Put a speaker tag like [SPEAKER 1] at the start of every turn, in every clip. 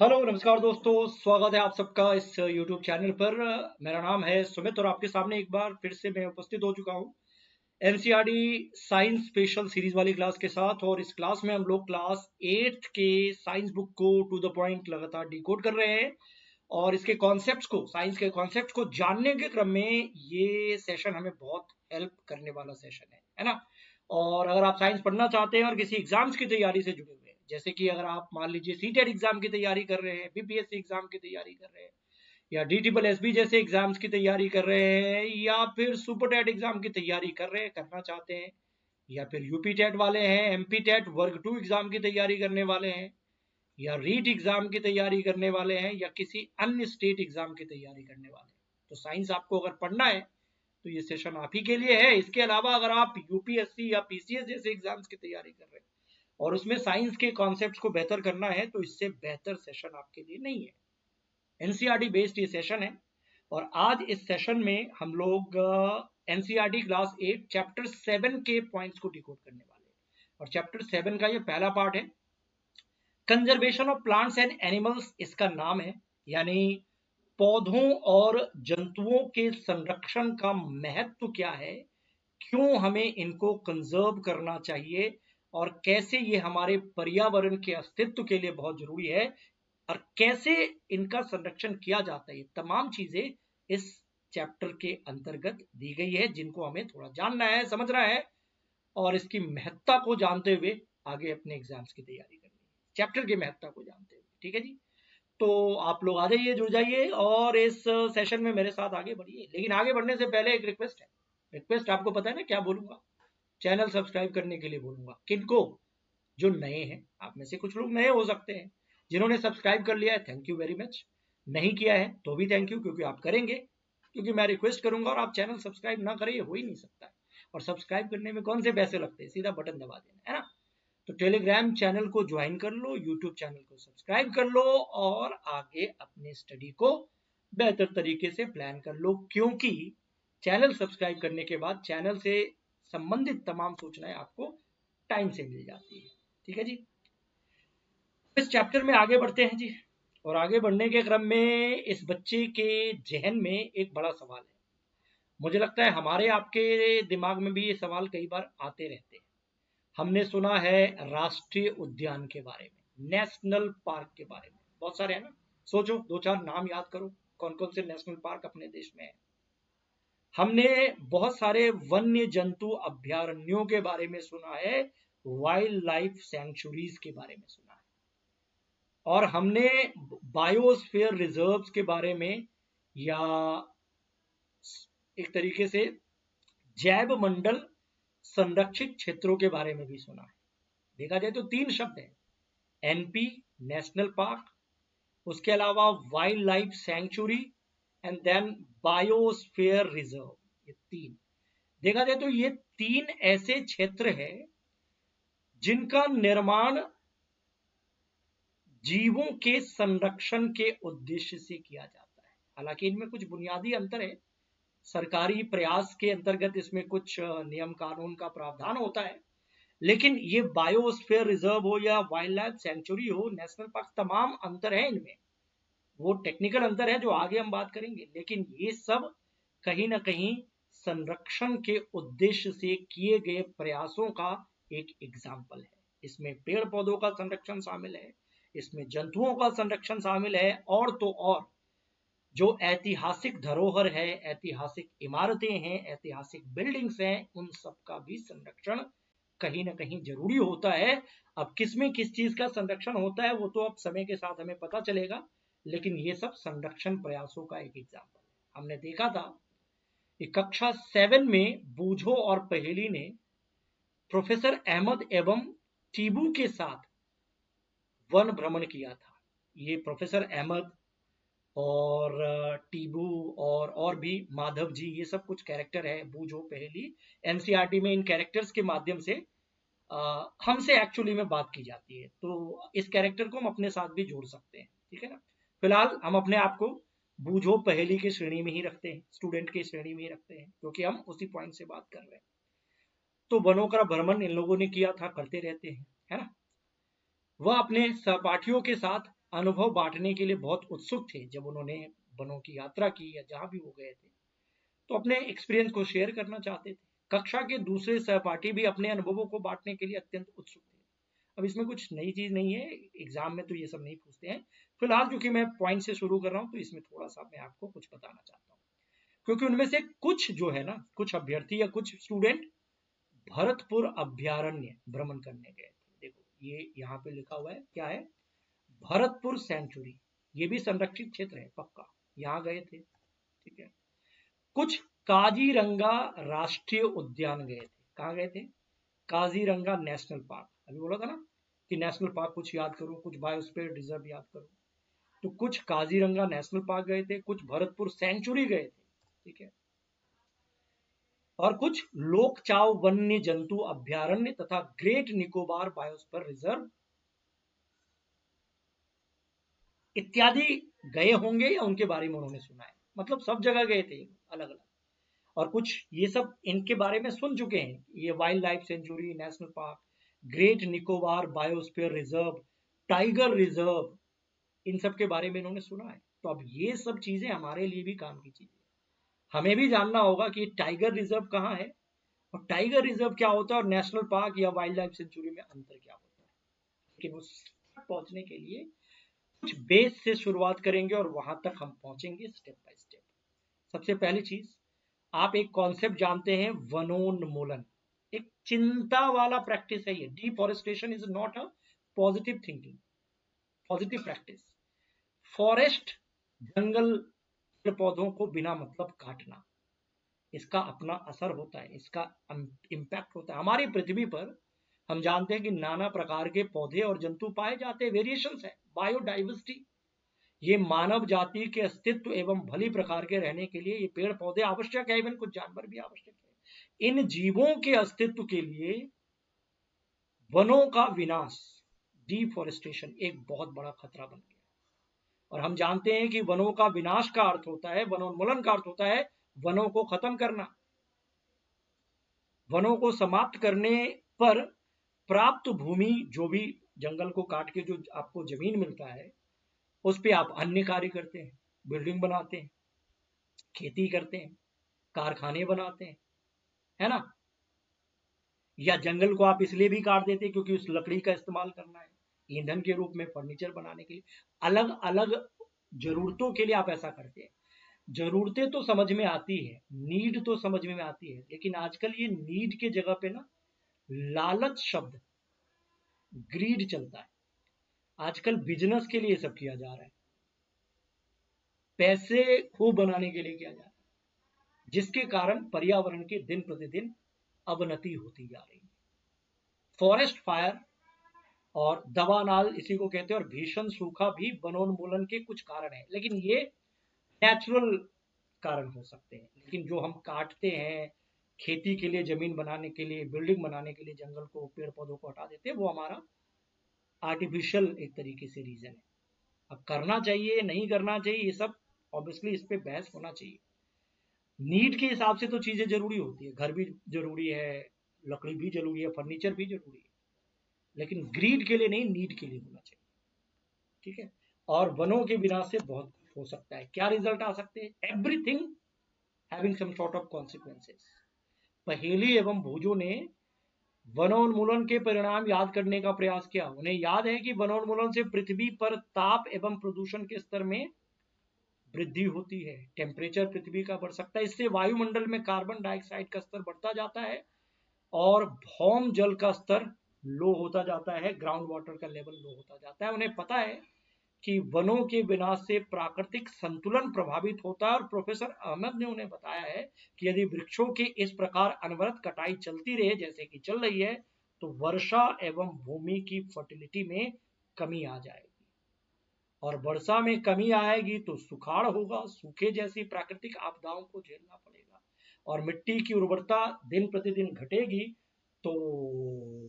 [SPEAKER 1] Hello नमस्कार दोस्तों, स्वागत है आप सबका इस YouTube चैनल पर। मेरा नाम है सुमित और आपके सामने एक बार फिर से मैं उपस्थित हो चुका हूँ एनसीईआरटी साइंस स्पेशल सीरीज वाली क्लास के साथ। और इस क्लास में हम लोग क्लास 8th के साइंस बुक को टू द पॉइंट लगातार डिकोड कर रहे हैं और इसके कॉन्सेप्ट्स को, साइंस के कॉन्सेप्ट्स को जानने के क्रम में ये सेशन हमें बहुत हेल्प करने वाला सेशन है ना। और अगर आप साइंस पढ़ना चाहते हैं और किसी एग्जाम्स की तैयारी से जुड़े हुए हैं, जैसे कि अगर आप मान लीजिए सीटेट एग्जाम की तैयारी कर रहे हैं, बीपीएससी एग्जाम की तैयारी कर रहे हैं, या DSSB जैसे एग्जाम्स की तैयारी कर रहे हैं, या फिर सुपर टेट एग्जाम की तैयारी कर रहे हैं, करना चाहते हैं, या फिर यूपी टेट वाले हैं, एमपी टेट वर्ग 2 एग्जाम की तैयारी करने वाले हैं, या रीट एग्जाम की तैयारी करने वाले हैं, या किसी अन्य स्टेट एग्जाम की तैयारी करने वाले हैं, तो साइंस आपको अगर पढ़ना है तो ये सेशन आप ही के लिए है। इसके अलावा अगर आप यूपीएससी या पीसीएस जैसे एग्जाम्स की तैयारी कर रहे हैं और उसमें साइंस के कॉन्सेप्ट्स को बेहतर करना है, तो इससे बेहतर सेशन आपके लिए नहीं है। एनसीईआरटी बेस्ड ये सेशन है और आज इस सेशन में हम लोग एनसीईआरटी क्लास 8 चैप्टर 7 के पॉइंट्स को डिकोड करने वाले हैं। और चैप्टर 7 का ये पहला पार्ट है, conservation of plants and animals इसका नाम है, यानी पौधों और जंतुओं के संरक्षण का महत्व क्या है, क्यों हमें इनको कंजर्व करना चाहिए और कैसे ये हमारे पर्यावरण के अस्तित्व के लिए बहुत जरूरी है और कैसे इनका संरक्षण किया जाता है। ये तमाम चीजें इस चैप्टर के अंतर्गत दी गई है, जिनको हमें थोड़ा जानना है, समझना है और इसकी महत्ता को जानते हुए आगे अपने एग्जाम्स की तैयारी करनी है, चैप्टर की महत्ता को जानते हुए। ठीक है जी, तो आप लोग आ जाइए, जुड़ जाइए और इस सेशन में मेरे साथ आगे बढ़िए। लेकिन आगे बढ़ने से पहले एक रिक्वेस्ट है। रिक्वेस्ट आपको पता है ना क्या बोलूंगा? चैनल सब्सक्राइब करने के लिए बोलूंगा। किनको? जो नए हैं, आप में से कुछ लोग नए हो सकते हैं। जिन्होंने सब्सक्राइब कर लिया है, थैंक यू वेरी मच। नहीं किया है तो भी थैंक यू, क्योंकि आप करेंगे, क्योंकि मैं रिक्वेस्ट करूंगा और आप चैनल सब्सक्राइब ना करें, ये हो ही नहीं सकता है। और सब्सक्राइब करने में कौन से पैसे लगते हैं? सीधा बटन दबा देना है ना। तो टेलीग्राम चैनल को ज्वाइन कर लो, यूट्यूब चैनल को सब्सक्राइब कर लो और आगे अपने स्टडी को बेहतर तरीके से प्लान कर लो, क्योंकि चैनल सब्सक्राइब करने के बाद चैनल से संबंधित तमाम सूचनाएं आपको टाइम से मिल जाती है। ठीक है जी, इस चैप्टर में आगे बढ़ते हैं जी। और आगे बढ़ने के क्रम में इस बच्चे के जहन में एक बड़ा सवाल है। मुझे लगता है हमारे आपके दिमाग में भी ये सवाल कई बार आते रहते हैं। हमने सुना है राष्ट्रीय उद्यान के बारे में, नेशनल पार्क के बारे में, बहुत सारे है ना। सोचो, दो चार नाम याद करो, कौन कौन से नेशनल पार्क अपने देश में है। हमने बहुत सारे वन्य जंतु अभयारण्यों के बारे में सुना है, वाइल्ड लाइफ सेंचुरीज के बारे में सुना है, और हमने बायोस्फीयर रिजर्व्स के बारे में, या एक तरीके से जैव मंडल संरक्षित क्षेत्रों के बारे में भी सुना है। देखा जाए तो तीन शब्द हैं, एनपी नेशनल पार्क, उसके अलावा wild life sanctuary and then biosphere reserve. ये तीन, देखा जाए तो ये तीन ऐसे क्षेत्र हैं जिनका निर्माण जीवों के संरक्षण के उद्देश्य से किया जाता है। हालांकि इनमें कुछ बुनियादी अंतर है, सरकारी प्रयास के अंतर्गत इसमें कुछ नियम कानून का प्रावधान होता है, लेकिन ये बायोस्फीयर रिजर्व हो या वाइल्ड लाइफ सेंचुरी हो, नेशनल पार्क, तमाम अंतर है इनमें। वो टेक्निकल अंतर है जो आगे हम बात करेंगे, लेकिन ये सब कहीं ना कहीं संरक्षण के उद्देश्य से किए गए प्रयासों का एक एग्जाम्पल है। इसमें पेड़ पौधों का संरक्षण शामिल है, इसमें जंतुओं का संरक्षण शामिल है, और तो और जो ऐतिहासिक धरोहर है, ऐतिहासिक इमारतें हैं, ऐतिहासिक बिल्डिंग्स हैं, उन सब का भी संरक्षण कहीं ना कहीं जरूरी होता है। अब किसमें किस चीज का संरक्षण होता है वो तो अब समय के साथ हमें पता चलेगा, लेकिन ये सब संरक्षण प्रयासों का एक एग्जाम्पल है। हमने देखा था कि कक्षा 7 में बूझो और पहेली ने प्रोफेसर अहमद एवं टीबू के साथ वन भ्रमण किया था। ये प्रोफेसर अहमद और टीबू और भी माधव जी, ये सब कुछ कैरेक्टर है बूझो पहेली। एनसीईआरटी में इन कैरेक्टर्स के माध्यम से हमसे एक्चुअली में बात की जाती है, तो इस कैरेक्टर को हम अपने साथ भी जोड़ सकते हैं। ठीक है ना। फिलहाल हम अपने आप को बूझो पहेली की श्रेणी में ही रखते हैं, स्टूडेंट की श्रेणी में ही रखते हैं, क्योंकि हम उसी पॉइंट से बात कर रहे हैं। तो वनों का भ्रमण इन लोगों ने किया था, करते रहते हैं, है ना। वह अपने सहपाठियों के साथ अनुभव बांटने के लिए बहुत उत्सुक थे जब उन्होंने वनों की यात्रा की या जहां भी वो गए थे, तो अपने एक्सपीरियंस को शेयर करना चाहते थे। कक्षा के दूसरे सहपाठी भी अपने अनुभवों को बांटने के लिए अत्यंत उत्सुक थे। अब इसमें कुछ नई चीज नहीं है, एग्जाम में तो ये सब नहीं पूछते हैं। फिलहाल क्योंकि मैं पॉइंट से शुरू कर रहा हूं तो इसमें थोड़ा सा मैं आपको कुछ बताना चाहता हूँ, क्योंकि उनमें से कुछ जो है ना, कुछ अभ्यर्थी या कुछ स्टूडेंट भरतपुर अभ्यारण्य भ्रमण करने गए थे। देखो ये यहाँ पे लिखा हुआ है, क्या है, भरतपुर सेंचुरी, ये भी संरक्षित क्षेत्र है पक्का, यहाँ गए थे। ठीक है। कुछ काजीरंगा राष्ट्रीय उद्यान गए थे। कहाँ गए थे? Kaziranga national park. अभी बोला था ना कि नेशनल पार्क कुछ याद करो, कुछ बायोस्फीयर रिजर्व याद करो, तो कुछ काजीरंगा नेशनल पार्क गए थे, कुछ भरतपुर सेंचुरी गए थे। ठीक है। और कुछ लोकचाव वन्य जंतु अभ्यारण्य तथा ग्रेट निकोबार बायोस्फीयर रिजर्व इत्यादि गए होंगे या उनके बारे में उन्होंने सुना है। मतलब सब जगह गए थे अलग अलग, और कुछ ये सब इनके बारे में सुन चुके हैं, ये wild life sanctuary, national park, great Nicobar biosphere reserve, tiger reserve, इन सब के बारे में इन्होंने सुना है। तो अब ये सब चीजें हमारे लिए भी काम की चीजें, हमें भी जानना होगा कि टाइगर रिजर्व कहाँ है और टाइगर रिजर्व क्या होता है और नेशनल पार्क या वाइल्ड लाइफ सेंचुरी में अंतर क्या होता है। लेकिन उस तक पहुंचने के लिए कुछ बेस से शुरुआत करेंगे और वहां तक हम पहुंचेंगे स्टेप बाय स्टेप। सबसे पहली चीज, आप एक कॉन्सेप्ट जानते हैं, वनोन्मूलन। एक चिंता वाला प्रैक्टिस है ये। Deforestation is not a positive thinking, positive practice. Forest, जंगल, पेड़ पौधों को बिना मतलब काटना, इसका अपना असर होता है, इसका इम्पैक्ट होता है हमारी पृथ्वी पर। हम जानते हैं कि नाना प्रकार के पौधे और जंतु पाए जाते हैं, वेरिएशंस है, बायोडाइवर्सिटी। ये मानव जाति के अस्तित्व एवं भली प्रकार के रहने के लिए ये पेड़ पौधे आवश्यक है, इवन कुछ जानवर भी आवश्यक है। इन जीवों के अस्तित्व के लिए वनों का विनाश, डिफॉरेस्टेशन, एक बहुत बड़ा खतरा बन गया। और हम जानते हैं कि वनों का विनाश का अर्थ होता है, वनोन्मूलन का अर्थ होता है वनों को खत्म करना। वनों को समाप्त करने पर प्राप्त भूमि, जो भी जंगल को काट के जो आपको जमीन मिलता है, उस पे आप अन्य कार्य करते हैं, बिल्डिंग बनाते हैं, खेती करते हैं, कारखाने बनाते हैं, है ना। या जंगल को आप इसलिए भी काट देते हैं क्योंकि उस लकड़ी का इस्तेमाल करना है ईंधन के रूप में, फर्नीचर बनाने के लिए, अलग अलग जरूरतों के लिए आप ऐसा करते हैं। जरूरतें तो समझ में आती है, नीड तो समझ में आती है, लेकिन आजकल ये नीड के जगह पे ना लालच शब्द, ग्रीड चलता है। आजकल बिजनेस के लिए सब किया जा रहा है, पैसे खूब बनाने के लिए किया जा रहा है, जिसके कारण पर्यावरण की दिन प्रतिदिन अवनति होती जा रही है। फॉरेस्ट फायर और दवानाल इसी को कहते हैं, और भीषण सूखा भी वनोन्मूलन के कुछ कारण है, लेकिन ये नेचुरल कारण हो सकते हैं। लेकिन जो हम काटते हैं खेती के लिए, जमीन बनाने के लिए, बिल्डिंग बनाने के लिए, जंगल को, पेड़ पौधों को हटा देते हैं, वो हमारा आर्टिफिशियल एक तरीके से रीजन है। अब करना चाहिए नहीं करना चाहिए, ये सब ऑब्वियसली इस पे बहस होना चाहिए। नीड के हिसाब से तो चीजें जरूरी होती है, घर भी जरूरी है, लकड़ी भी जरूरी है, फर्नीचर भी जरूरी है, लेकिन ग्रीड के लिए नहीं, नीड के लिए होना चाहिए। ठीक है। और वनों के विनाश से बहुत कुछ हो सकता है। क्या रिजल्ट आ सकते हैं? Everything having some sort of consequences. पहेली एवं भूजों ने वनोन्मूलन के परिणाम याद करने का प्रयास किया। उन्हें याद है कि वनोन्मूलन से पृथ्वी पर ताप एवं प्रदूषण के स्तर में वृद्धि होती है, टेम्परेचर पृथ्वी का बढ़ सकता है, इससे वायुमंडल में कार्बन डाइऑक्साइड का स्तर बढ़ता जाता है और भौम जल का स्तर लो होता जाता है, ग्राउंड वाटर का लेवल लो होता जाता है। उन्हें पता है कि वनों के विनाश से प्राकृतिक संतुलन प्रभावित होता है, और प्रोफेसर अहमद ने उन्हें बताया है कि यदि वृक्षों की इस प्रकार अनवरत कटाई चलती रहे जैसे कि चल रही है, तो वर्षा एवं भूमि की फर्टिलिटी में कमी आ जाएगी, और वर्षा में कमी आएगी तो सुखाड़ होगा, सूखे जैसी प्राकृतिक आपदाओं को झेलना पड़ेगा, और मिट्टी की उर्वरता दिन प्रतिदिन घटेगी, तो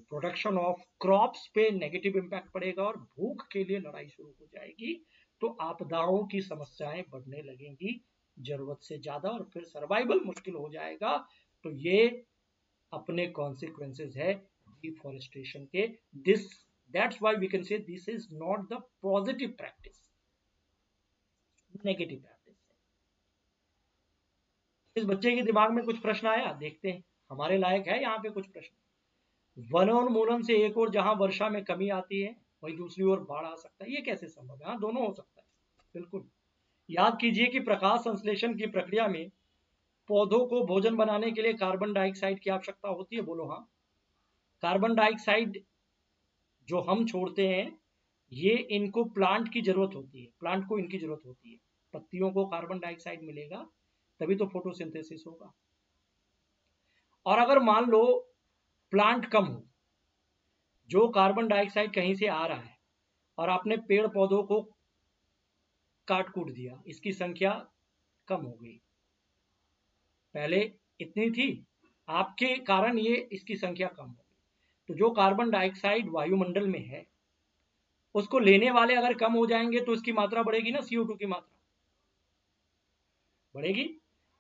[SPEAKER 1] प्रोडक्शन ऑफ क्रॉप्स पे नेगेटिव इम्पैक्ट पड़ेगा और भूख के लिए लड़ाई शुरू हो जाएगी। तो आपदाओं की समस्याएं बढ़ने लगेंगी जरूरत से ज्यादा, और फिर सर्वाइवल मुश्किल हो जाएगा। तो ये अपने कॉन्सिक्वेंसेस है डिफॉरेस्टेशन के, this That's why we can say this is not the positive practice, negative practice है। इस बच्चे के दिमाग में कुछ प्रश्न आया, देखते हैं, हमारे लायक है यहाँ पे कुछ प्रश्न। वनोन्मूलन से एक और जहां वर्षा में कमी आती है वहीं दूसरी ओर बाढ़ आ सकता है, ये कैसे संभव है? हाँ, दोनों हो सकता है, बिल्कुल। याद कीजिए कि प्रकाश संश्लेषण की प्रक्रिया में पौधों को भोजन बनाने के लिए कार्बन डाइऑक्साइड की आवश्यकता होती है, बोलो हाँ। कार्बन डाइऑक्साइड जो हम छोड़ते हैं, ये इनको प्लांट की जरूरत होती है, प्लांट को इनकी जरूरत होती है। पत्तियों को कार्बन डाइऑक्साइड मिलेगा तभी तो फोटोसिंथेसिस होगा। और अगर मान लो प्लांट कम हो, जो कार्बन डाइऑक्साइड कहीं से आ रहा है और आपने पेड़ पौधों को काट कूट दिया, इसकी संख्या कम हो गई, पहले इतनी थी, आपके कारण ये इसकी संख्या कम हो गई। तो जो कार्बन डाइऑक्साइड वायुमंडल में है उसको लेने वाले अगर कम हो जाएंगे तो इसकी मात्रा बढ़ेगी ना, CO2 की मात्रा बढ़ेगी।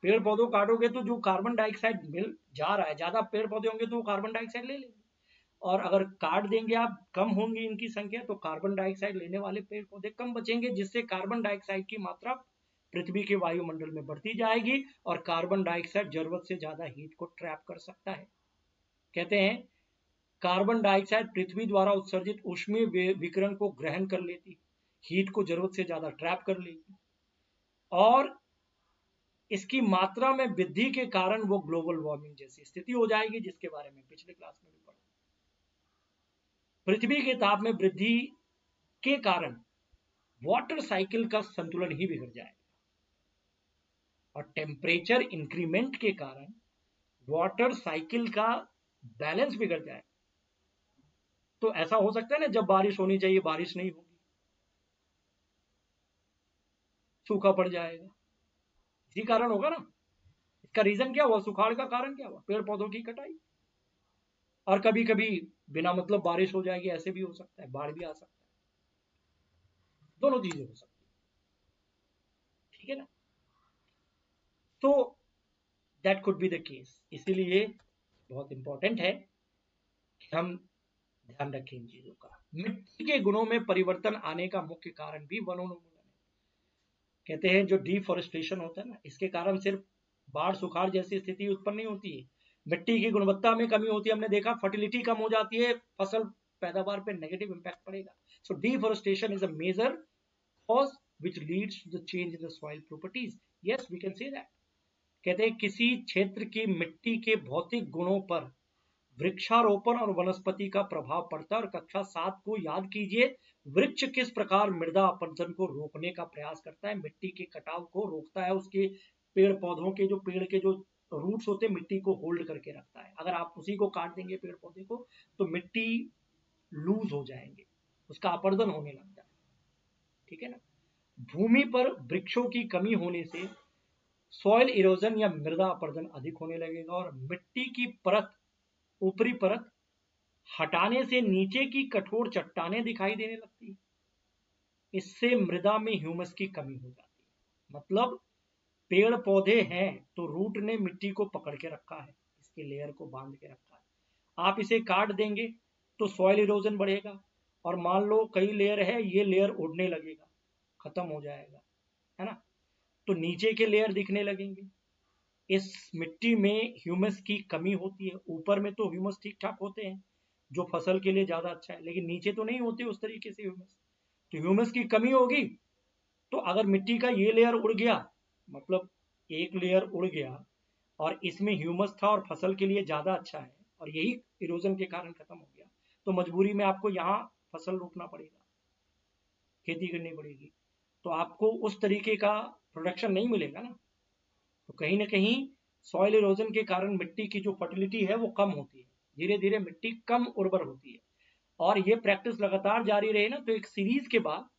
[SPEAKER 1] पेड़ पौधों काटोगे तो जो कार्बन डाइऑक्साइड मिल जा रहा है, ज्यादा पेड़ पौधे होंगे तो वो कार्बन डाइऑक्साइड ले लेंगे, और अगर काट देंगे आप, कम होंगी इनकी संख्या, तो कार्बन डाइऑक्साइड लेने वाले पेड़ पौधे कम बचेंगे, जिससे कार्बन डाइऑक्साइड की मात्रा पृथ्वी के वायुमंडल में बढ़ती जाएगी और कार्बन डाइऑक्साइड जरूरत से ज्यादा हीट को ट्रैप कर सकता है। कहते हैं कार्बन डाइऑक्साइड पृथ्वी द्वारा उत्सर्जित ऊष्मीय विकिरण को ग्रहण कर लेती, हीट को जरूरत से ज्यादा ट्रैप कर लेगी, और इसकी मात्रा में वृद्धि के कारण वो ग्लोबल वार्मिंग जैसी स्थिति हो जाएगी, जिसके बारे में पिछले क्लास में भी पढ़ा। पृथ्वी के ताप में वृद्धि के कारण वाटर साइकिल का संतुलन ही बिगड़ जाएगा, और टेम्परेचर इंक्रीमेंट के कारण वाटर साइकिल का बैलेंस बिगड़ जाएगा। तो ऐसा हो सकता है ना, जब बारिश होनी चाहिए बारिश नहीं होगी, सूखा पड़ जाएगा, इसी कारण होगा ना। इसका रीजन क्या हुआ? सुखाड़ का कारण क्या हुआ? पेड़ पौधों की कटाई। और कभी कभी बिना मतलब बारिश हो जाएगी, ऐसे भी हो सकता है, बाढ़ भी आ सकता है, दोनों चीजें हो सकती है, ठीक है ना। तो that could be the case, इसीलिए बहुत इंपॉर्टेंट है कि हम ध्यान रखें इन चीजों का। मिट्टी के गुणों में परिवर्तन आने का मुख्य कारण भी वनोन्मूलन है। कहते हैं जो डिफॉरेस्टेशन होता है ना, इसके कारण सिर्फ बाढ़ सुखाड़ जैसी स्थिति उत्पन्न नहीं होती है, मिट्टी की गुणवत्ता में कमी होती है। हमने देखा फर्टिलिटी कम हो जाती है, फसल पैदावार पे नेगेटिव इंपैक्ट पड़ेगा। So deforestation is a major cause which leads to the change in the soil properties. Yes, we can say that. कहते हैं किसी क्षेत्र की मिट्टी के भौतिक गुणों पर वृक्षारोपण और वनस्पति का प्रभाव पड़ता है। और कक्षा 7 को याद कीजिए, वृक्ष किस प्रकार मृदा अपरदन को रोकने का प्रयास करता है, मिट्टी के कटाव को रोकता है, उसके पेड़ पौधों के जो पेड़ के जो रूट्स होते हैं मिट्टी को होल्ड करके रखता है। अगर आप उसी को काट देंगे पेड़ पौधे को तो मिट्टी लूज हो जाएंगे, उसका अपरदन होने लगता है, ठीक है ना। भूमि पर वृक्षों की कमी होने से सॉइल इरोजन या मृदा अपरदन अधिक होने लगेगा, और मिट्टी की परत, ऊपरी परत हटाने से नीचे की कठोर चट्टानें दिखाई देने लगती है। इससे मृदा में ह्यूमस की कमी हो जाती है। मतलब पेड़ पौधे हैं तो रूट ने मिट्टी को पकड़ के रखा है, इसके लेयर को बांध के रखा है। आप इसे काट देंगे तो सॉइल इरोजन बढ़ेगा, और मान लो कई लेयर है, ये लेयर उड़ने लगेगा, खत्म हो जाएगा, है ना। तो नीचे के लेयर दिखने लगेंगे। इस मिट्टी में ह्यूमस की कमी होती है। ऊपर में तो ह्यूमस ठीक ठाक होते हैं जो फसल के लिए ज्यादा अच्छा है, लेकिन नीचे तो नहीं होते उस तरीके से ह्यूमस। तो ह्यूमस की कमी होगी, तो अगर मिट्टी का ये लेयर उड़ गया, मतलब एक लेयर उड़ गया और इसमें ह्यूमस था और फसल के लिए ज्यादा अच्छा है, और यही इरोजन के कारण खत्म हो गया, तो मजबूरी में आपको यहाँ फसल रोपना पड़ेगा, खेती करनी पड़ेगी, तो आपको उस तरीके का प्रोडक्शन नहीं मिलेगा ना। तो कहीं ना कहीं सॉइल इरोजन के कारण मिट्टी की जो फर्टिलिटी है वो कम होती है, धीरे धीरे मिट्टी कम उर्वर होती है। और ये प्रैक्टिस लगातार जारी रहे ना, तो एक सीरीज के बाद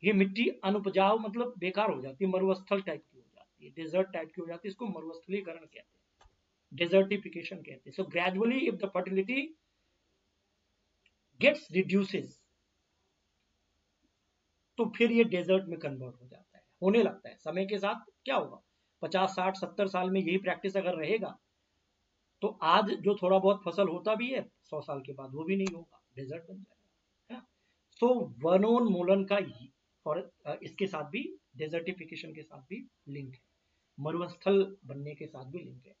[SPEAKER 1] ये मिट्टी अनुपजाऊ, मतलब बेकार हो जाती है, मरुस्थल टाइप की हो जाती है, डेजर्ट टाइप की हो जाती है। इसको मरुस्थलीकरण कहते हैं, डेजर्टिफिकेशन कहते हैं। So gradually if the fertility gets reduces, तो फिर ये डेजर्ट में कन्वर्ट हो जाता है, होने लगता है। समय के साथ क्या होगा, 50 60 70 साल में यही प्रैक्टिस अगर रहेगा तो आज जो थोड़ा बहुत फसल होता भी है 100 साल के बाद वो भी नहीं होगा, डेजर्ट बन जाएगा। तो वनोन्मूलन का और इसके साथ भी डेजर्टिफिकेशन के साथ भी लिंक है, मरुस्थल बनने के साथ भी लिंक है।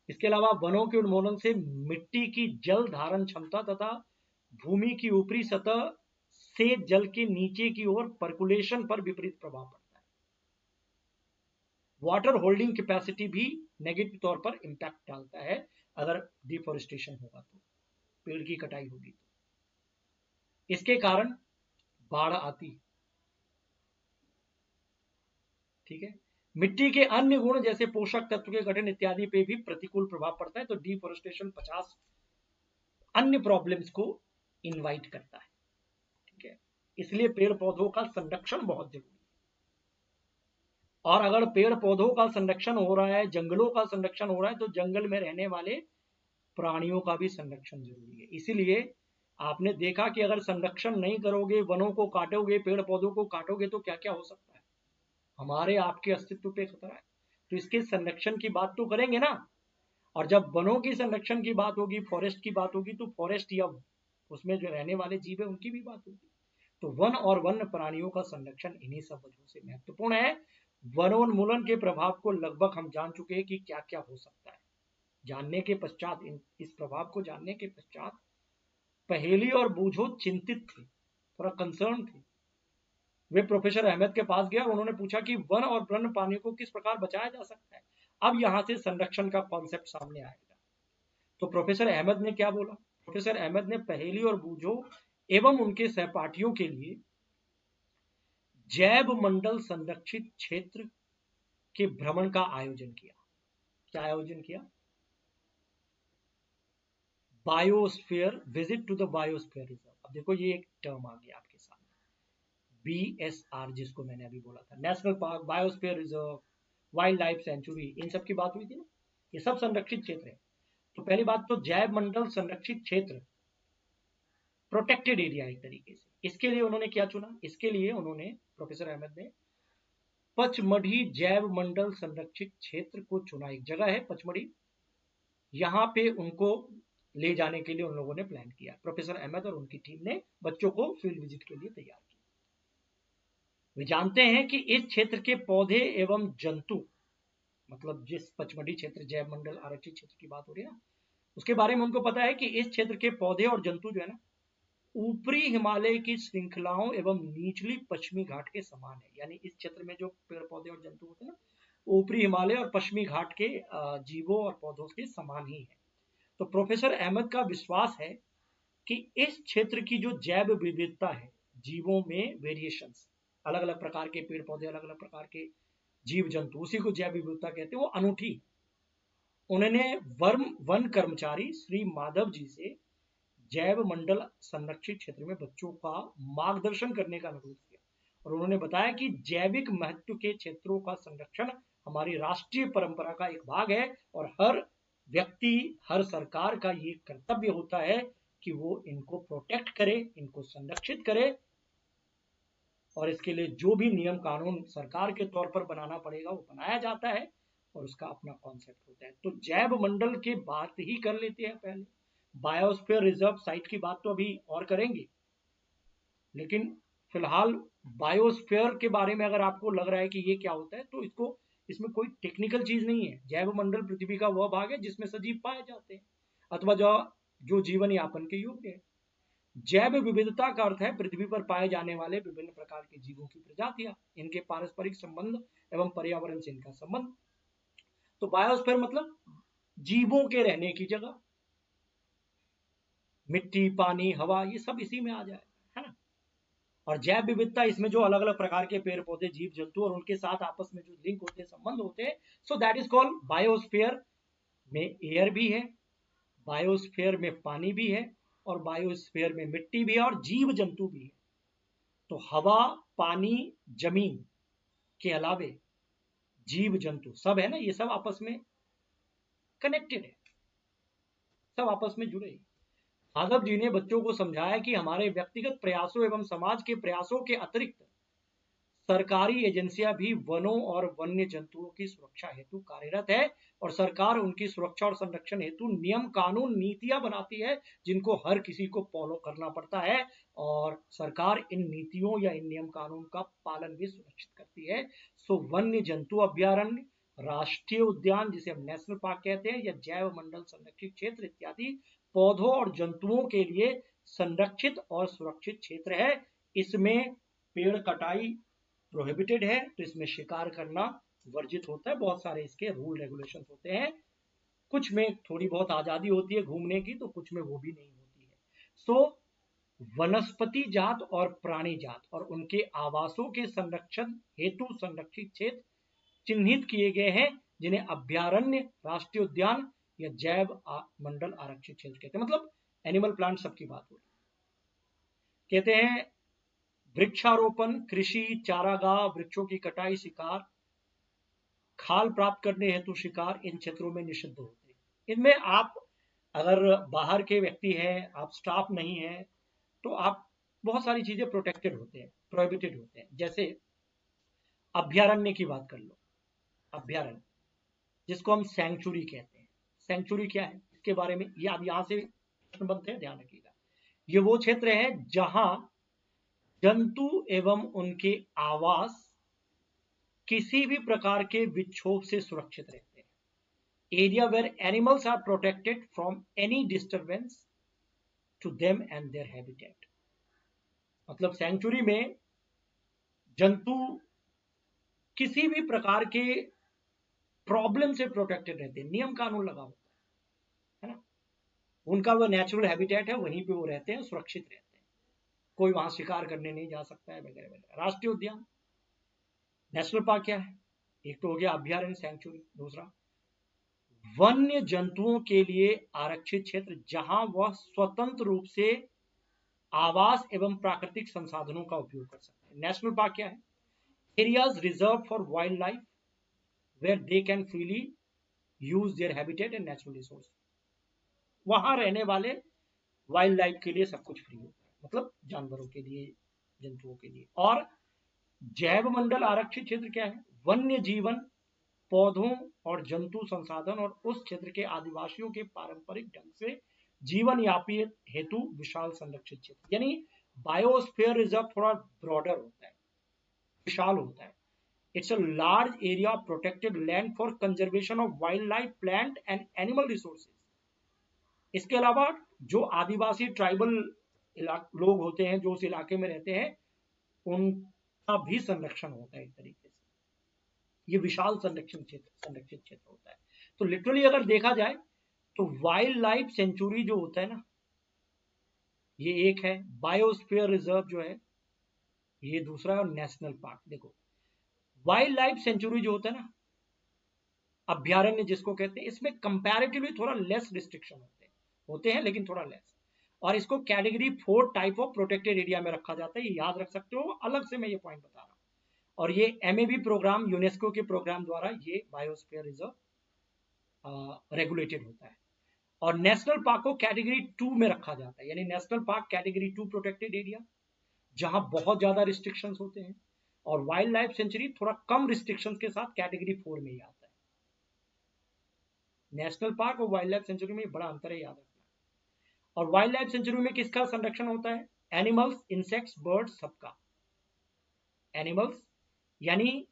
[SPEAKER 1] इसके अलावा वनों के उन्मूलन से मिट्टी की जल धारण क्षमता तथा भूमि की ऊपरी सतह से जल के नीचे की ओर पर्कुलेशन पर विपरीत प्रभाव पड़ता है। वाटर होल्डिंग कैपेसिटी भी नेगेटिव तौर पर इंपैक्ट डालता है अगर डिफोरेस्टेशन होगा तो, पेड़ की कटाई होगी तो। इसके कारण बाढ़ आती, ठीक है। मिट्टी के अन्य गुण जैसे पोषक तत्व के गठन इत्यादि पे भी प्रतिकूल प्रभाव पड़ता है। तो डिफोरेस्टेशन 50 अन्य प्रॉब्लम्स को इनवाइट करता है, ठीक है। इसलिए पेड़ पौधों का संरक्षण बहुत जरूरी है। और अगर पेड़ पौधों का संरक्षण हो रहा है, जंगलों का संरक्षण हो रहा है, तो जंगल में रहने वाले प्राणियों का भी संरक्षण जरूरी है। इसीलिए आपने देखा कि अगर संरक्षण नहीं करोगे, वनों को काटोगे, पेड़ पौधों को काटोगे, तो क्या क्या हो सकता है, हमारे आपके अस्तित्व पे खतरा है। तो इसके संरक्षण की बात तो करेंगे ना। और जब वनों की संरक्षण की बात होगी, फॉरेस्ट की बात होगी, तो फॉरेस्ट या उसमें जो रहने वाले जीव है उनकी भी बात होगी। तो वन और वन्य प्राणियों का संरक्षण इन्हीं सब वजहों से महत्वपूर्ण है। वनोन्मूलन के प्रभाव को लगभग हम जान चुके हैं कि क्या क्या हो सकता है। जानने के पश्चात, इस प्रभाव को जानने के पश्चात पहेली और बूझो चिंतित थे, थोड़ा कंसर्न थे। वे प्रोफेसर अहमद के पास गया और उन्होंने पूछा कि वन और वन्य प्राणियों को किस प्रकार बचाया जा सकता है। अब यहां से संरक्षण का कॉन्सेप्ट सामने आएगा। तो प्रोफेसर अहमद ने क्या बोला? प्रोफेसर अहमद ने पहेली और बूझो एवं उनके सहपाठियों के लिए जैव मंडल संरक्षित क्षेत्र के भ्रमण का आयोजन किया। क्या आयोजन किया? Biosphere visit to the biosphere reserve. अब देखो ये एक टर्म आ गया आपके सामने, BSR, जिसको मैंने अभी बोला था, national park, biosphere reserve, wild life sanctuary, इन सब की बात हुई थी ना। ये सब संरक्षित क्षेत्र है। तो पहली बात तो जैव मंडल संरक्षित क्षेत्र, प्रोटेक्टेड एरिया एक तरीके से। इसके लिए उन्होंने क्या चुना? इसके लिए उन्होंने, प्रोफेसर अहमद ने, पचमढ़ी जैव मंडल संरक्षित क्षेत्र को चुना। एक जगह है पचमढ़ी, यहां पे उनको ले जाने के लिए उन लोगों ने प्लान किया। प्रोफेसर अहमद और उनकी टीम ने बच्चों को फील्ड विजिट के लिए तैयार किया। वे जानते हैं कि इस क्षेत्र के पौधे एवं जंतु, मतलब जिस पचमढ़ी क्षेत्र जैव मंडल आरक्षित क्षेत्र की बात हो रही है ना, उसके बारे में उनको पता है कि इस क्षेत्र के पौधे और जंतु जो है ना, ऊपरी हिमालय की श्रृंखलाओं एवं निचली पश्चिमी घाट के समान है। यानी इस क्षेत्र में जो पेड़ पौधे और जंतु होते हैं ना, ऊपरी हिमालय और पश्चिमी घाट के जीवों और पौधों के समान ही है। तो प्रोफेसर अहमद का विश्वास है कि इस क्षेत्र की जो जैव विविधता है, जीवों में वेरिएशंस, अलग अलग प्रकार के पेड़ पौधे, अलग अलग प्रकार के जीव जंतु, उसी को जैव विविधता कहते हैं, वो अनूठी। उन्होंने वन कर्मचारी श्री माधव जी से जैव मंडल संरक्षित क्षेत्र में बच्चों का मार्गदर्शन करने का अनुरोध किया और उन्होंने बताया कि जैविक महत्व के क्षेत्रों का संरक्षण हमारी राष्ट्रीय परंपरा का एक भाग है और हर व्यक्ति, हर सरकार का ये कर्तव्य होता है कि वो इनको प्रोटेक्ट करे, इनको संरक्षित करे। और इसके लिए जो भी नियम कानून सरकार के तौर पर बनाना पड़ेगा वो बनाया जाता है और उसका अपना कॉन्सेप्ट होता है। तो जैव मंडल की बात ही कर लेते हैं पहले। बायोस्फीयर रिजर्व साइट की बात तो अभी और करेंगे, लेकिन फिलहाल बायोस्फीयर के बारे में अगर आपको लग रहा है कि ये क्या होता है, तो इसमें कोई टेक्निकल चीज नहीं है। जैव मंडल पृथ्वी का वह भाग है जिसमें सजीव पाए जाते हैं अथवा जो जीवन यापन के योग्य है। जैव विविधता का अर्थ है पृथ्वी पर पाए जाने वाले विभिन्न प्रकार के जीवों की प्रजातियां, इनके पारस्परिक संबंध एवं पर्यावरण से इनका संबंध। तो बायोस्फीयर मतलब जीवों के रहने की जगह, मिट्टी, पानी, हवा, ये सब इसी में आ जाए, है ना। और जैव विविधता, इसमें जो अलग अलग प्रकार के पेड़ पौधे, जीव जंतु और उनके साथ आपस में जो लिंक होते हैं, संबंध होते हैं, so that is called biosphere. में एयर भी है, बायोस्फीयर में पानी भी है और बायोस्फीयर में मिट्टी भी है और जीव जंतु भी है। तो हवा, पानी, जमीन के अलावे जीव जंतु सब है ना, ये सब आपस में कनेक्टेड है, सब आपस में जुड़े हैं। माधव जी ने बच्चों को समझाया कि हमारे व्यक्तिगत प्रयासों एवं समाज के प्रयासों के अतिरिक्त सरकारी एजेंसियां भी वनों और वन्य जंतुओं की सुरक्षा हेतु कार्यरत है और सरकार उनकी सुरक्षा और संरक्षण हेतु नियम कानून नीतियां बनाती है जिनको हर किसी को फॉलो करना पड़ता है और सरकार इन नीतियों या इन नियम कानून का पालन भी सुनिश्चित करती है। सो वन्य जंतु अभ्यारण्य, राष्ट्रीय उद्यान जिसे हम नेशनल पार्क कहते हैं, या जैव मंडल संरक्षित क्षेत्र इत्यादि पौधों और जंतुओं के लिए संरक्षित और सुरक्षित क्षेत्र है। इसमें पेड़ कटाई प्रोहिबिटेड है, तो इसमें शिकार करना वर्जित होता है। बहुत सारे इसके रूल रेगुलेशन होते हैं, कुछ में थोड़ी बहुत आजादी होती है घूमने की, तो कुछ में वो भी नहीं होती है। सो वनस्पति जात और प्राणी जात और उनके आवासों के संरक्षण हेतु संरक्षित क्षेत्र चिन्हित किए गए हैं जिन्हें अभ्यारण्य, राष्ट्रीय उद्यान या जैव मंडल आरक्षित क्षेत्र कहते हैं। मतलब एनिमल प्लांट सबकी बात हो रही। कहते हैं वृक्षारोपण, कृषि, चारागाह, वृक्षों की कटाई, शिकार, खाल प्राप्त करने हेतु शिकार इन क्षेत्रों में निषिद्ध होते हैं। इनमें आप अगर बाहर के व्यक्ति हैं, आप स्टाफ नहीं है, तो आप बहुत सारी चीजें प्रोटेक्टेड होते हैं, प्रोहिबिटेड होते हैं। जैसे अभ्यारण्य की बात कर लो, अभ्यारण्य जिसको हम सैंक्चुरी कहते हैं। सैंक्चुरी क्या है, इसके बारे में ये अब यहां से प्रश्न बनते हैं, ध्यान रखिएगा। ये वो क्षेत्र है जहां जंतु एवं उनके आवास किसी भी प्रकार के विक्षोभ से सुरक्षित रहते हैं। Area where animals are protected from any disturbance to them and their habitat. मतलब सैंक्चुरी में जंतु किसी भी प्रकार के प्रॉब्लम से प्रोटेक्टेड रहते हैं, नियम कानून लगा होता है ना, उनका वो नेचुरल हैबिटेट है, वहीं पे वो रहते हैं, सुरक्षित रहते हैं, कोई वहां शिकार करने नहीं जा सकता है वगैरह वगैरह। राष्ट्रीय उद्यान, नेशनल पार्क क्या है, एक तो हो गया अभ्यारण्य सैंक्चुरी, दूसरा वन्य जंतुओं के लिए आरक्षित क्षेत्र जहां वह स्वतंत्र रूप से आवास एवं प्राकृतिक संसाधनों का उपयोग कर सकते हैं। नेशनल पार्क क्या है, areas reserve for wild life where they can freely use their habitat and natural resource. वहां रहने वाले वाइल्ड लाइफ के लिए सब कुछ फ्री होता है, मतलब जानवरों के लिए, जंतुओं के लिए। और जैव मंडल आरक्षित क्षेत्र क्या है, वन्य जीवन, पौधों और जंतु संसाधन और उस क्षेत्र के आदिवासियों के पारंपरिक ढंग से जीवन यापन हेतु विशाल संरक्षित क्षेत्र। यानी बायोस्फीयर रिजर्व थोड़ा ब्रॉडर होता है, विशाल होता है। It's a large area of protected land for conservation of wild life, plant and animal resources. इसके अलावा जो आदिवासी ट्राइबल लोग होते हैं जो उस इलाके में रहते हैं, उनका भी संरक्षण होता है एक तरीके से। ये विशाल संरक्षित क्षेत्र होता है। तो लिटरली अगर देखा जाए तो वाइल्ड लाइफ सेंचुरी जो होता है ना, ये एक है, बायोस्फीयर रिजर्व जो है ये दूसरा है, और नेशनल पार्क। देखो वाइल्ड लाइफ सेंचुरी जो होता है ना, अभ्यारण्य जिसको कहते हैं, इसमें कंपैरेटिवली थोड़ा लेस रिस्ट्रिक्शन होते हैं लेकिन थोड़ा लेस, और इसको category 4 type of protected area में रखा जाता है। ये याद रख सकते हो, अलग से मैं ये पॉइंट बता रहा हूं। और ये एमएबी प्रोग्राम, यूनेस्को के प्रोग्राम द्वारा ये बायोस्फीयर रिजर्व रेगुलेटेड होता है। और नेशनल पार्क को कैटेगरी 2 में रखा जाता है, यानी national park category 2 protected area जहां बहुत ज्यादा रिस्ट्रिक्शंस होते हैं, और वाइल्ड लाइफ सेंचुरी थोड़ा कम रिस्ट्रिक्शंस के साथ कैटेगरी 4 में ही आता है। नेशनल पार्क और वाइल्ड लाइफ सेंचुरी में बड़ा अंतर है, याद रखना। और वाइल्ड लाइफ सेंचुरी में किसका संरक्षण होता है, एनिमल्स, इंसेक्ट्स, बर्ड्स, सबका। एनिमल्स यानी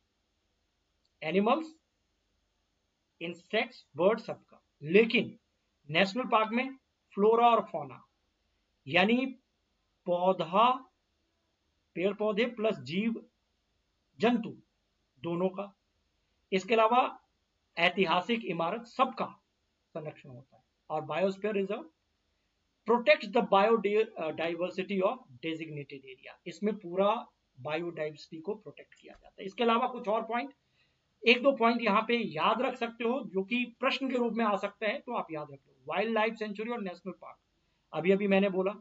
[SPEAKER 1] एनिमल्स, इंसेक्ट्स, बर्ड्स, सबका। लेकिन नेशनल पार्क में फ्लोरा और फौना यानी पौधा, पेड़ पौधे प्लस जीव जंतु दोनों का। इसके अलावा ऐतिहासिक इमारत, सबका संरक्षण होता है। और biosphere reserve protect the biodiversity of designated area, इसमें पूरा बायोडाइवर्सिटी को प्रोटेक्ट किया जाता है। इसके अलावा कुछ और पॉइंट, एक दो पॉइंट यहाँ पे याद रख सकते हो जो कि प्रश्न के रूप में आ सकते हैं, तो आप याद रख लो। वाइल्ड लाइफ सेंचुरी और नेशनल पार्क, अभी अभी मैंने बोला,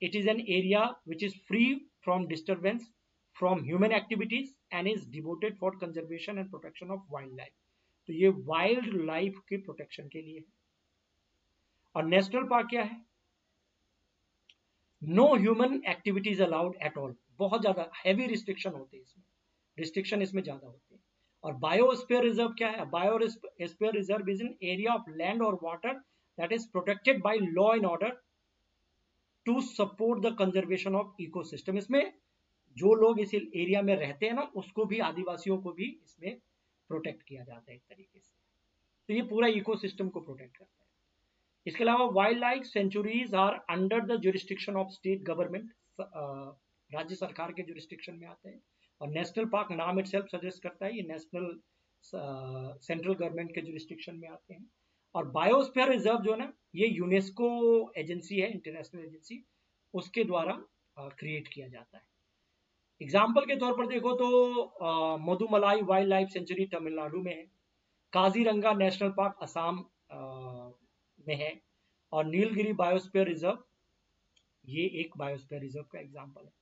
[SPEAKER 1] it is an area which is free from disturbance from human activities and is devoted for conservation and protection of wild life. तो ये वाइल्ड लाइफ के प्रोटेक्शन के लिए है। और नेशनल पार्क क्या है, no human activities allowed at all, बहुत ज्यादा हैवी रिस्ट्रिक्शन होते हैं इसमें। रिस्ट्रिक्शन इसमें ज्यादा होती है। और बायोस्फीयर रिजर्व क्या है? Biosphere reserve is an area of land और water that is protected by law and order to support the conservation of ecosystem. इसमें जो लोग इस एरिया में रहते हैं ना, उसको भी, आदिवासियों को भी इसमें प्रोटेक्ट किया जाता है एक तरीके से। तो ये पूरा इकोसिस्टम को प्रोटेक्ट करता है। इसके अलावा wild life sanctuaries are under the jurisdiction of state government, राज्य सरकार के जुरिस्डिक्शन में आते हैं। और नेशनल पार्क नाम इटसेल्फ सजेस्ट करता है, ये नेशनल सेंट्रल गवर्नमेंट के जुरिस्डिक्शन में आते हैं। और बायोस्फीयर रिजर्व जो है ना, ये यूनेस्को एजेंसी है, इंटरनेशनल एजेंसी, उसके द्वारा क्रिएट किया जाता है। एग्जाम्पल के तौर पर देखो तो Mudumalai wild life sanctuary Tamil Nadu में है, काजीरंगा नेशनल पार्क असम में है, और नीलगिरी बायोस्फीयर रिजर्व ये एक बायोस्फीयर रिजर्व का एग्जाम्पल है।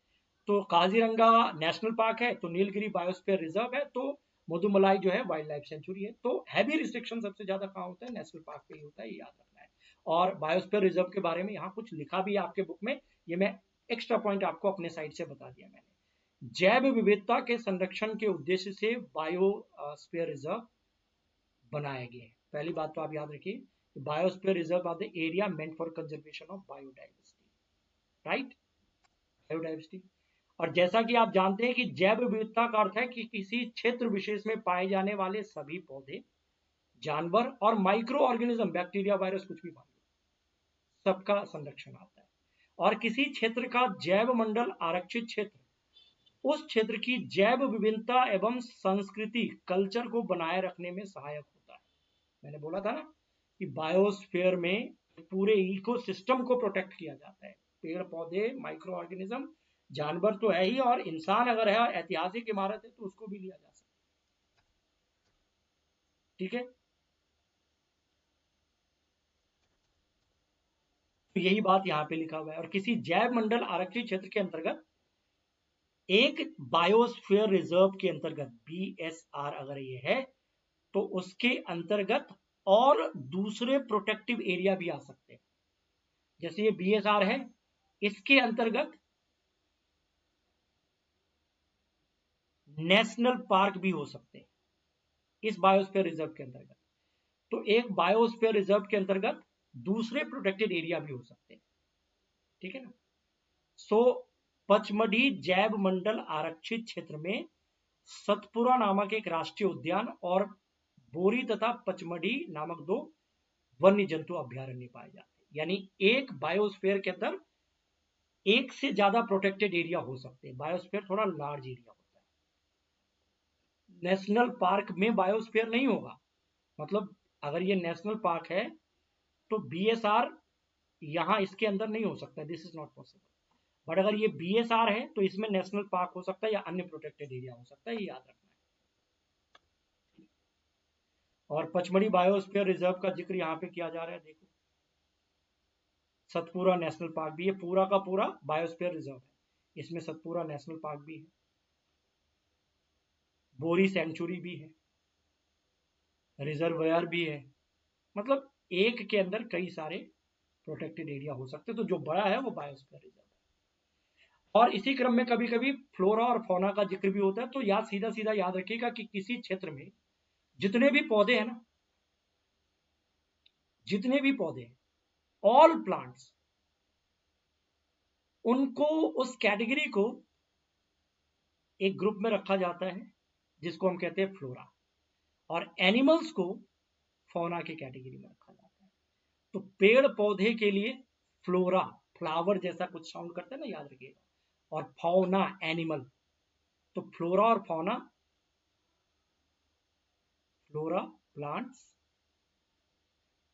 [SPEAKER 1] तो काजीरंगा नेशनल पार्क है, तो नीलगिरी बायोस्फीयर रिजर्व है, तो मधुमलाई जो है वाइल्ड लाइफ सेंचुरी है। तो हैवी रिस्ट्रिक्शन सबसे ज्यादा कहाँ होता है? नेशनल पार्क पे ही होता है, ये याद रखना है। और बायोस्फीयर रिजर्व के बारे में यहाँ कुछ लिखा भी है आपके बुक में, ये मैं एक्स्ट्रा पॉइंट आपको अपने साइड से बता दिया मैंने। जैव विविधता के संरक्षण के उद्देश्य से बायोस्फीयर रिजर्व बनाए गए। पहली बात तो आप याद रखिए, biosphere reserve are the area meant for conservation of biodiversity, right, biodiversity. और जैसा कि आप जानते हैं कि जैव विविधता का अर्थ है कि किसी क्षेत्र विशेष में पाए जाने वाले सभी पौधे, जानवर और माइक्रो ऑर्गेनिज्म, बैक्टीरिया, वायरस, कुछ भी मान लो, सबका संरक्षण आता है। और किसी क्षेत्र का जैव मंडल आरक्षित क्षेत्र उस क्षेत्र की जैव विभिन्नता एवं संस्कृति, कल्चर को बनाए रखने में सहायक होता है। मैंने बोला था ना कि बायोस्फीयर में पूरे इकोसिस्टम को प्रोटेक्ट किया जाता है, पेड़ पौधे, माइक्रो ऑर्गेनिज्म, जानवर तो है ही, और इंसान अगर है, ऐतिहासिक इमारत है, तो उसको भी लिया जा सकता है। ठीक है, तो यही बात यहाँ पे लिखा हुआ है। और किसी जैव मंडल आरक्षित क्षेत्र के अंतर्गत एक बायोस्फीयर रिजर्व के अंतर्गत, BSR अगर ये है, तो उसके अंतर्गत और दूसरे प्रोटेक्टिव एरिया भी आ सकते हैं। जैसे ये BSR है, इसके अंतर्गत नेशनल पार्क भी हो सकते हैं इस बायोस्फीयर रिजर्व के अंतर्गत। तो एक बायोस्फीयर रिजर्व के अंतर्गत दूसरे प्रोटेक्टेड एरिया भी हो सकते हैं। ठीक है ना। सो पचमढ़ी जैव मंडल आरक्षित क्षेत्र में सतपुरा नामक एक राष्ट्रीय उद्यान और बोरी तथा पचमढ़ी नामक 2 वन्य जंतु अभ्यारण्य पाए जाते हैं। यानी एक बायोस्फीयर के अंदर एक से ज्यादा प्रोटेक्टेड एरिया हो सकते हैं। बायोस्फीयर थोड़ा लार्ज एरिया होता है। नेशनल पार्क में बायोस्फीयर नहीं होगा, मतलब अगर ये नेशनल पार्क है तो BSR यहां इसके अंदर नहीं हो सकता, this is not possible. But अगर ये BSR है तो इसमें नेशनल पार्क हो सकता है या अन्य प्रोटेक्टेड एरिया हो सकता है, ये याद रखना है। और पचमढ़ी बायोस्फीयर रिजर्व का जिक्र यहाँ पे किया जा रहा है, देखो सतपुरा नेशनल पार्क भी, ये पूरा का पूरा बायोस्फीयर रिजर्व है, इसमें सतपुरा नेशनल पार्क भी है, बोरी सेंचुरी भी है, रिजर्वायर भी है। मतलब एक के अंदर कई सारे प्रोटेक्टेड एरिया हो सकते हैं। तो जो बड़ा है वो बायोस्फीयर रिजर्व है। और इसी क्रम में कभी कभी फ्लोरा और फौना का जिक्र भी होता है। तो याद सीधा सीधा याद रखिएगा कि किसी क्षेत्र में जितने भी पौधे हैं ना, जितने भी पौधे हैं, ऑल प्लांट्स, उनको, उस कैटेगरी को एक ग्रुप में रखा जाता है जिसको हम कहते हैं फ्लोरा, और एनिमल्स को फौना की कैटेगरी में रखा जाता है। तो पेड़ पौधे के लिए फ्लोरा, फ्लावर जैसा कुछ साउंड करता है ना, याद रखिएगा, और फौना एनिमल। तो फ्लोरा और फौना, फ्लोरा प्लांट्स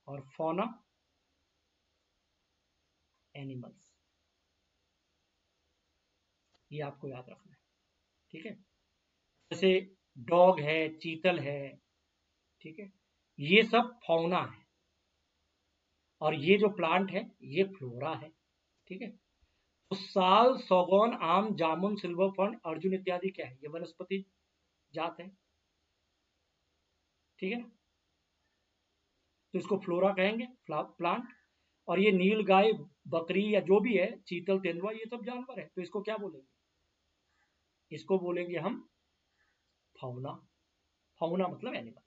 [SPEAKER 1] और फौना एनिमल्स, ये आपको याद रखना है। ठीक है, जैसे डॉग है, चीतल है, ठीक है, ये सब फौना है, और ये जो प्लांट है ये फ्लोरा है। ठीक है, तो साल, सौगौन, आम, जामुन, सिल्वर फर्न, अर्जुन इत्यादि क्या है? ये वनस्पति जात है। ठीक है ना, तो इसको फ्लोरा कहेंगे, प्लांट। और ये नील गाय, बकरी या जो भी है, चीतल, तेंदुआ, ये सब जानवर है, तो इसको क्या बोलेंगे? इसको बोलेंगे हम फाउना, फाउना मतलब एनिमल।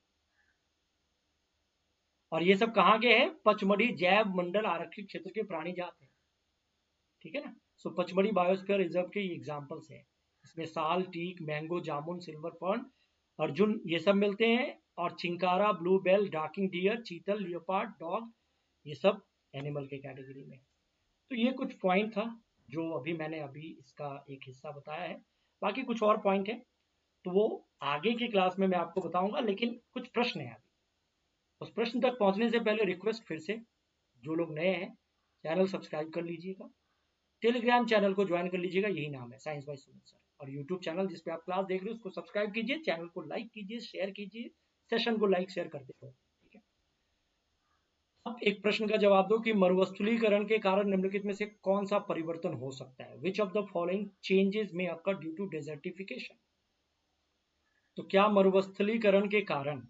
[SPEAKER 1] और ये सब कहाँ के हैं? पचमढ़ी जैव मंडल आरक्षित क्षेत्र के प्राणी जात हैं, ठीक है ना। सो पचमढ़ी बायोस्फीयर रिजर्व के एग्जांपल्स हैं, इसमें साल, टीक, मैंगो, जामुन, सिल्वर फर्न, अर्जुन, ये सब मिलते हैं। और chinkara, blue bell, docking dear, चीतल, लियोपार्ड, डॉग, ये सब एनिमल के कैटेगरी में। तो ये कुछ पॉइंट था जो मैंने इसका एक हिस्सा बताया है। बाकी कुछ और पॉइंट है तो वो आगे की क्लास में मैं आपको बताऊंगा, लेकिन कुछ प्रश्न है अभी। उस प्रश्न तक पहुंचने से पहले रिक्वेस्ट फिर से, जो लोग नए हैं चैनल सब्सक्राइब कर लीजिएगा, टेलीग्राम चैनल को ज्वाइन कर लीजिएगा, यही नाम है साइंस बाय सुमित सर। और यूट्यूब चैनल जिस पे आप क्लास देख रहे हो उसको सब्सक्राइब कीजिए, चैनल को लाइक कीजिए, शेयर कीजिए, सेशन को लाइक शेयर करते रहो, ठीक है। अब एक प्रश्न का जवाब दो कि मरुस्थलीकरण के कारण निम्नलिखित में से कौन सा परिवर्तन हो सकता है? Which of the following changes में अकर ड्यू टू डेजर्टिफिकेशन? तो क्या मरुस्थलीकरण के कारण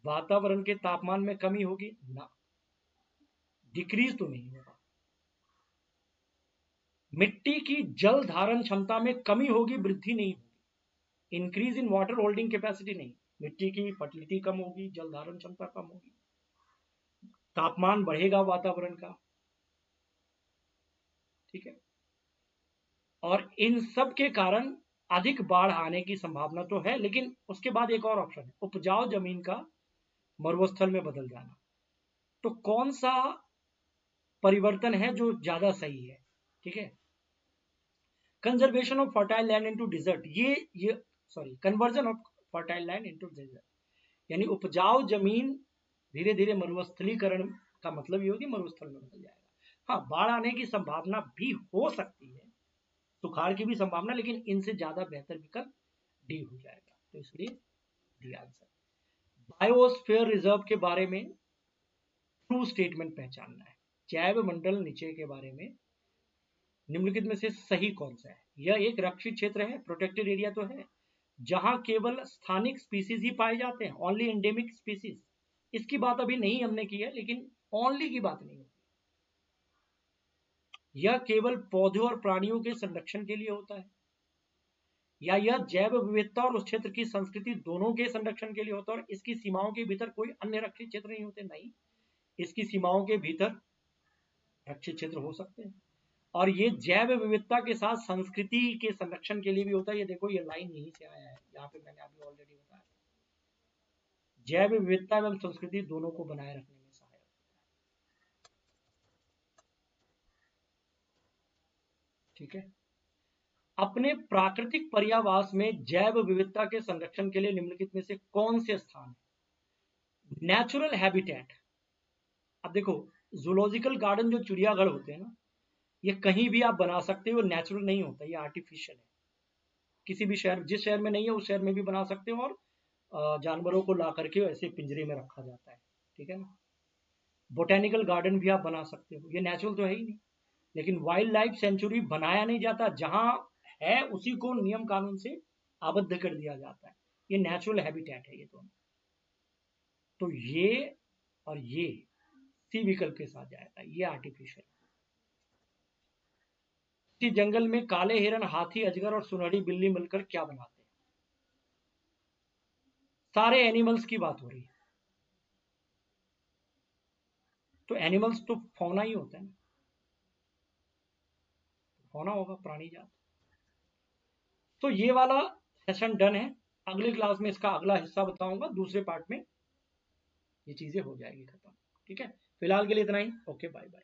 [SPEAKER 1] वातावरण के तापमान में कमी होगी? ना, डिक्रीज तो नहीं होगा। मिट्टी की जल धारण क्षमता में कमी होगी, वृद्धि नहीं होगी। Increase in water holding capacity नहीं, मिट्टी की फर्टिलिटी कम होगी, जल धारण क्षमता कम होगी, तापमान बढ़ेगा वातावरण का, ठीक है। और इन सब के कारण अधिक बाढ़ आने की संभावना तो है, लेकिन उसके बाद एक और ऑप्शन है, उपजाऊ जमीन का मरुस्थल में बदल जाना। तो कौन सा परिवर्तन है जो ज्यादा सही है? ठीक है, conservation of fertile land into desert, ये sorry, conversion of fertile land into desert, यानी उपजाऊ जमीन धीरे धीरे मरुस्थलीकरण का मतलब ये होगी मरुस्थल में बदल जाएगा। हाँ, बाढ़ आने की संभावना भी हो सकती है, सुखाड़ की भी संभावना, लेकिन इनसे ज्यादा बेहतर विकल्प डी हो जाएगा। तो इसलिए डी आंसर। बायोस्फीयर रिजर्व के बारे में ट्रू स्टेटमेंट पहचानना है। जैव मंडल नीचे के बारे में निम्नलिखित में से सही कौन सा है? यह एक रक्षित क्षेत्र है, प्रोटेक्टेड एरिया तो है, जहां केवल स्थानिक स्पीसीज ही पाए जाते हैं, ओनली एंडेमिक स्पीसीज। इसकी बात अभी नहीं हमने की है, लेकिन ओनली की बात नहीं होती। यह केवल पौधों और प्राणियों के संरक्षण के लिए होता है, या यह जैव विविधता और उस क्षेत्र की संस्कृति दोनों के संरक्षण के लिए होता है, और इसकी सीमाओं के भीतर कोई अन्य रक्षित क्षेत्र नहीं होते? नहीं, इसकी सीमाओं के भीतर रक्षित क्षेत्र हो सकते हैं। और ये जैव विविधता के साथ संस्कृति के संरक्षण के लिए भी होता है। ये देखो, ये लाइन यहीं से आया है, यहाँ पे मैंने अभी ऑलरेडी बताया, जैव विविधता एवं संस्कृति दोनों को बनाए रखने में सहायक होता है, ठीक है। अपने प्राकृतिक पर्यावास में जैव विविधता के संरक्षण के लिए निम्नलिखित में से कौन से स्थान? Natural habitat. अब देखो, जूलॉजिकल गार्डन जो चिड़ियाघर होते हैं ना, ये कहीं भी आप बना सकते हो, नेचुरल नहीं होता, ये आर्टिफिशियल है। किसी भी शहर, जिस शहर में नहीं है उस शहर में भी बना सकते हो, और जानवरों को ला करके ऐसे पिंजरे में रखा जाता है, ठीक है ना। बोटेनिकल गार्डन भी आप बना सकते हो, ये नेचुरल तो है ही नहीं। लेकिन वाइल्ड लाइफ सेंचुरी बनाया नहीं जाता, जहां है उसी को नियम कानून से आबद्ध कर दिया जाता है, ये नेचुरल हैबिटेट है ये दोनों। तो ये और ये सी विकल्प के साथ जाएगा, ये आर्टिफिशियल। इसी जंगल में काले हिरन, हाथी, अजगर और सुनहरी बिल्ली मिलकर क्या बनाते हैं? सारे एनिमल्स की बात हो रही है, तो एनिमल्स तो फौना ही होता है ना, फौना होगा, प्राणी जात। तो ये वाला सेशन डन है। अगली क्लास में इसका अगला हिस्सा बताऊंगा, दूसरे पार्ट में ये चीजें हो जाएगी खत्म, ठीक है। फिलहाल के लिए इतना ही, ओके, बाय बाय।